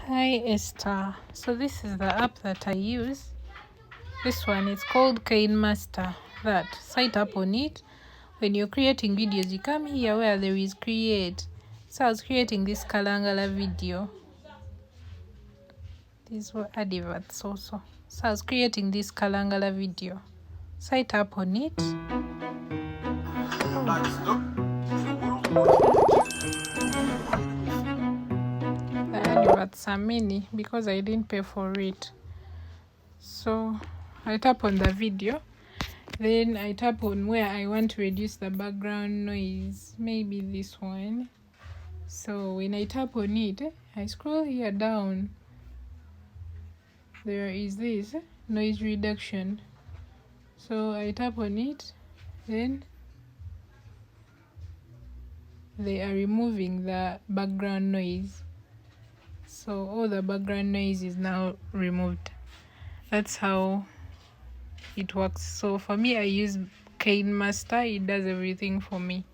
Hi Esther. So this is the app that I use. This one is called KineMaster. That site up on it. When you're creating videos, you come here where there is create. So I was creating this Kalangala video. These were adverts also. So I was creating this Kalangala video. Site up on it. The adverts are many because I didn't pay for it. So I tap on the video, then I tap on where I want to reduce the background noise, maybe this one. So when I tap on it, I scroll here down, there is this noise reduction. So I tap on it, then they are removing the background noise. So all the background noise is now removed. That's how it works. So for me, I use KineMaster. It does everything for me.